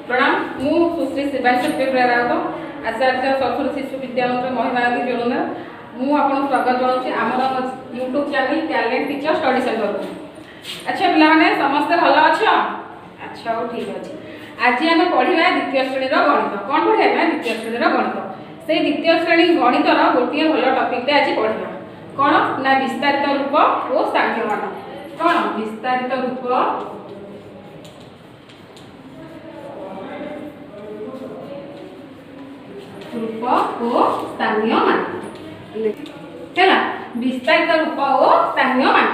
प्रणाम मु सुश्री शिवानी सत्यप्रिया राउत आचार्य सरस्वती शिशु विद्या मंदिर महिमानदी जोरंदा मु आपन स्वागत जनाऊँ आमर YouTube channel talent teacher study centre को। अच्छा पे समस्ते भल अच्छ अच्छा हो ठीक अच्छे। आज आम पढ़ा द्वितीय श्रेणी गणित कौन पढ़ा द्वितीय श्रेणी गणित से द्वितीय श्रेणी गणितर गोटे भल टपिक आज पढ़ा कौन ना विस्तारित रूप और स्थानीय मान कौन विस्तारित रूप और स्थानीय मान है विस्तारित रूप और स्थानीय मान।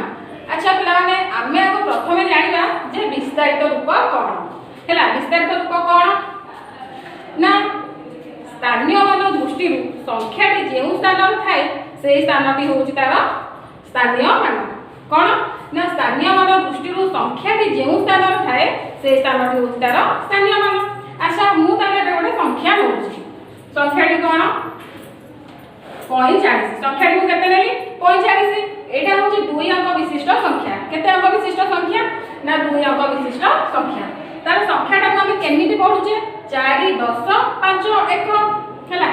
अच्छा पे आम आगे प्रथम जाना जे विस्तारित रूप कौन है विस्तारित रूप कौन ना स्थानीय मान दृष्टि संख्याटी जो स्थान थाए से स्थानटी हूँ तार स्थानीय मान कौन ना स्थानीय मान दृष्टि संख्याटी जो स्थान थाए से स्थानटी हूँ तार स्थानीय मान। अच्छा मुझे गोटे संख्या नौ संख्याटी कौन 45 संख्याटी मुझे नेली 45 एटा हूँ 2 अंक विशिष्ट संख्या केते अंक विशिष्ट संख्या ना 2 अंक विशिष्ट संख्या तार संख्याटा को हम केमिति पढुचे 4 10 5 1 हैला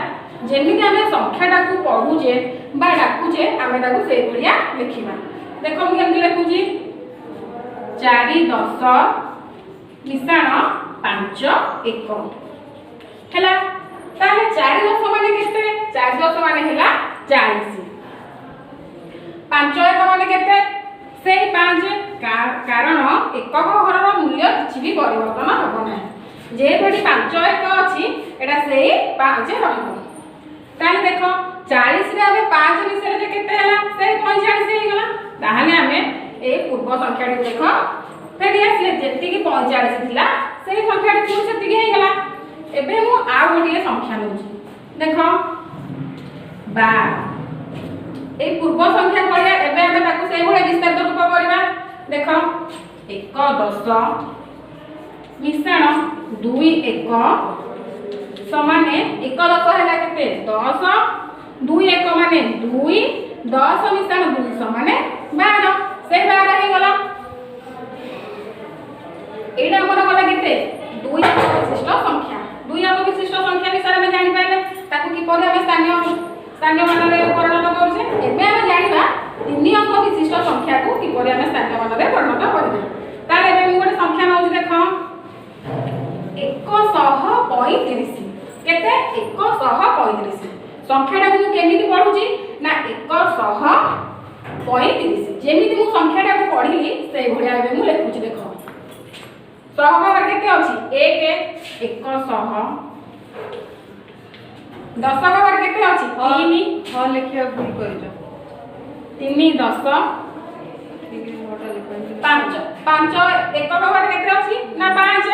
जेमिति हम संख्याटा को पढुचे बा डाकुचे आमे ताको से भलिया लिखिबा। देखो मु केमति लिखुची 4 10 मिश्रण 5 1 हैला ताले 4 10 माने केते 4 10 माने हैला 40 5 1 माने केते से 5 कारण एकक घरर मूल्य किछि भी परिवर्तन होबो नै जे बडी 5 1 अछि एटा से 5 रहबो। ताले देखो 40 रे हमें 5 मिसरे जे केते हैला से 45 हे गेला ताहाले हमें ए पूर्व संख्या रे देखो फेरि आसे जेति की 45 थिला से संख्या रे पुर सेति की हे गेला। एबे मु आ गोटिए संख्या लउची देखो 12 ए पूर्व संख्या करिया एबे हमें ताको सेई भले विस्तारित रूप करबा। देखो 1 10 मिश्रण 2 1 समाने 1 10 हैला केते 10 2 1 माने 2 10 मिश्रण 2 समाने 12 से 12 हे गला। एडा हमर गला केते 2 अंक विशिष्ट संख्या 2 अंक विशिष्ट संख्या विषय में जानि पाइले ताकू कि परे हम स्थानीय मान रे परिणत करूछे। एबे हम जानिबा 3 अंक विशिष्ट संख्या को कि परे हम स्थानीय मान रे परिणत करबे। ताले एबे मु गोटे संख्या नउछि देखो 135 केते 135 संख्याटा को केमिति पढुची ना 135 जेमिति मु संख्याटा को पढिली से भलिया एबे मु लिखुची देखो सहभाग केते अछि 1 100 दशभाग केते अछि 3 ह लिखिया भूल करिजो 3 10 5 5 एकक भाग केते अछि ना 5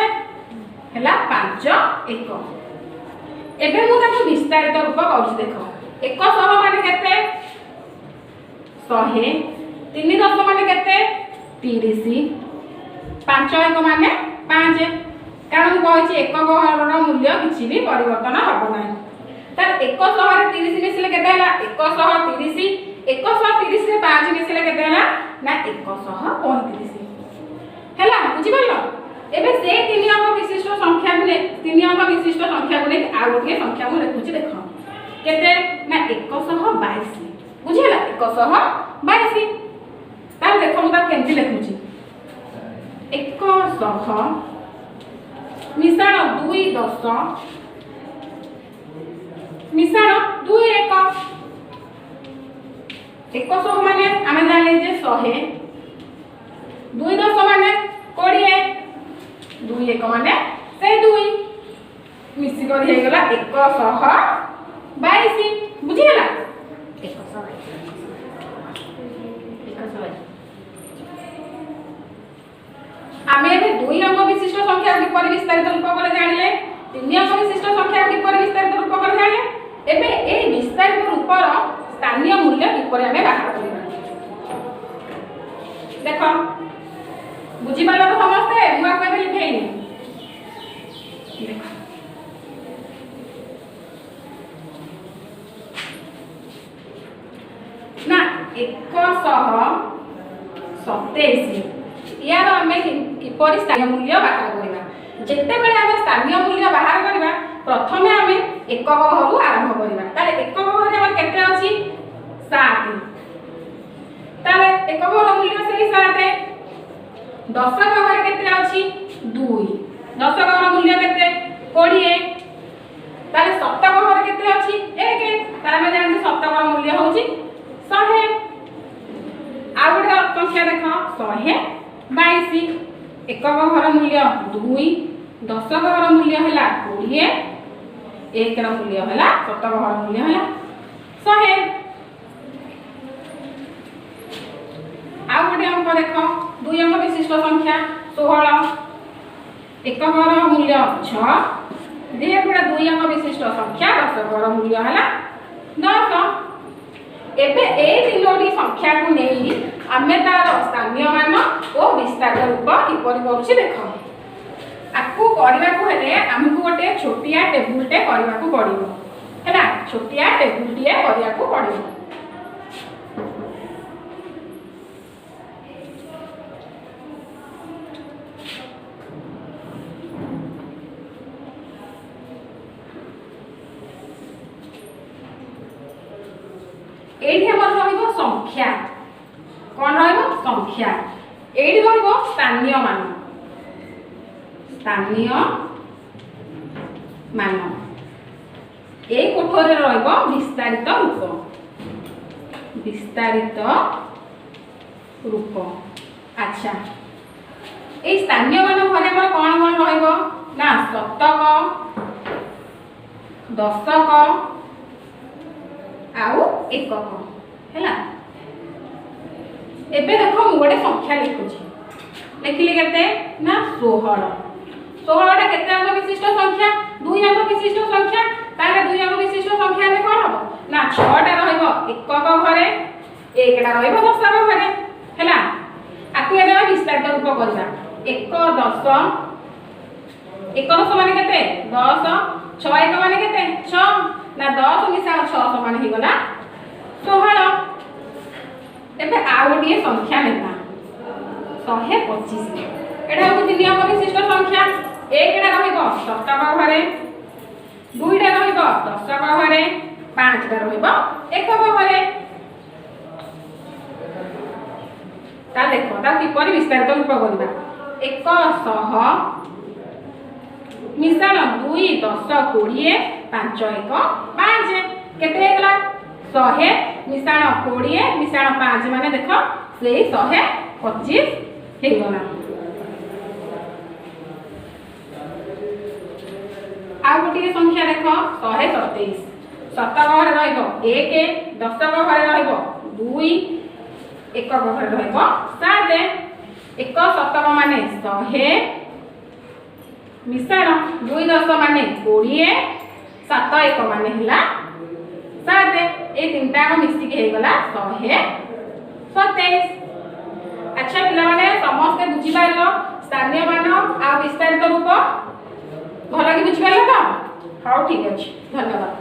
हैला 5 1 एबे मु ताको विस्तारित रूप करूछि देखो 100 माने केते 100 3 10 माने केते 30 5 1 माने 5 कारण कहछि एकक घरर मूल्य किछि भी परिवर्तन हबो नै तार 100 रे 30 मिसले केते हैला 130 130 रे 5 मिसले केते हैला ना 135 हैला बुझि गलो। एबे से 3 अंक विशिष्ट संख्या को 3 अंक विशिष्ट संख्या को आ गोटे संख्या मु लिखुछि देखो केते ना 122 बुझिला 122 तार देखो मु ता केमति लिखुछि 100 मिश्रण 2 10 मिश्रण 2 1 100 माने आमे जाने जे 100 2 10 माने 20 2 1 माने से 2 मिसी कर हे गेला 122 बुझि गेला 122 आमे एबे 2 अंक विशिष्ट संख्या किपर विस्तारित रूप करे जानिले 3 अंक विशिष्ट संख्या किपर विस्तारित रूप करे जानिले एबे ए विस्तारित रूपर स्थानीय मूल्य किपर हमें बाहर करिबा। देखो बुझि पालो तो समस्ते मुआ कहबे लिखेइनी देखो ना 127 यार हमें किपर स्थानीय मूल्य बाहर करिबा जिते बेले आम स्थानीय मूल्य बाहर करवा प्रथमे आम एकक घरू आरंभ करवा ताले एकक घरे आम केते अछि 7 ताले एकक घर मूल्य सेही 7 दशक घरे केते अछि 2 दशक घर मूल्य केते 20 ताले शतक घरे केते अछि 1 ताले हम जानते शतक घर मूल्य होउची 100 आ गोटे संख्या देख 122 एकक घर मूल्य 2 दशक घर मूल्य है 20 एक मूल्य है शतक घर मूल्य है 100 आ गोटे अंक देख 2 अंक विशिष्ट संख्या 16 एकक घर मूल्य 6 दे गोटे 2 अंक विशिष्ट संख्या दशक घर मूल्य है 10 एबे ए तीनोटी संख्या को नहीं आमे तार स्थानीय मान और विस्तारित रूप किपरि करूछि देखो आकु करबा को हेले हमकु गोटे छोटिया टेबुल टे करबा को पड़िबो हैला छोटिया टेबुल टिए करबा को पड़िबो एठी हमर रहइबो संख्या कोन रहइबो संख्या एठी रहइबो स्थानीय मान ए कोठरे रहइबो विस्तारित रूप अच्छा ए स्थानीय मान घरे हमर कोन कोन रहइबो ना शतक दशक आउ एकक हैला एबे देखो मु गोटे संख्या लिखुची लिखिली केते ना 16 टा केते अंक विशिष्ट संख्या 2 अंक विशिष्ट संख्या ताले 2 अंक विशिष्ट संख्या ने कोन हो ना 6 टा रहइबो एकक घरे 1 टा रहइबो दशक घरे हैला आकु एबे विस्तारित रूप करबा 1 10 माने केते 10 6 1 माने केते 6 ना 10 मिसा 6 समान ही गला 16 एबे आ गोटे संख्या नेता 125 एटा होती 3 अंक विशिष्ट संख्या 1 टा रहइबो शतक घरे 2 टा रहइबो दशक घरे 5 टा रहइबो एकक घरे ता देखो ता किपरि विस्तारित रूप करबा 100 मिश्रण 2 10 20 5 1 5 केते हेला 100 मिश्रण 20 मिश्रण 5 माने देखो सेही 125 हे गला आ गोटे संख्या देखो 127 शतक घरे रहइबो 1 दशक घरे रहइबो 2 एकक घरे रहइबो 7 एक शतक माने 100 मिश्रण 2 10 माने 20 7 1 माने हिला 7 ए तीनटा मिसी के हे गला 127 अच्छा पिला माने समस्त बुझी पाइलो स्थानीय मान आ विस्तारित रूप भलो कि बुझी पाइलो तो हाउ ठीक अछि धन्यवाद।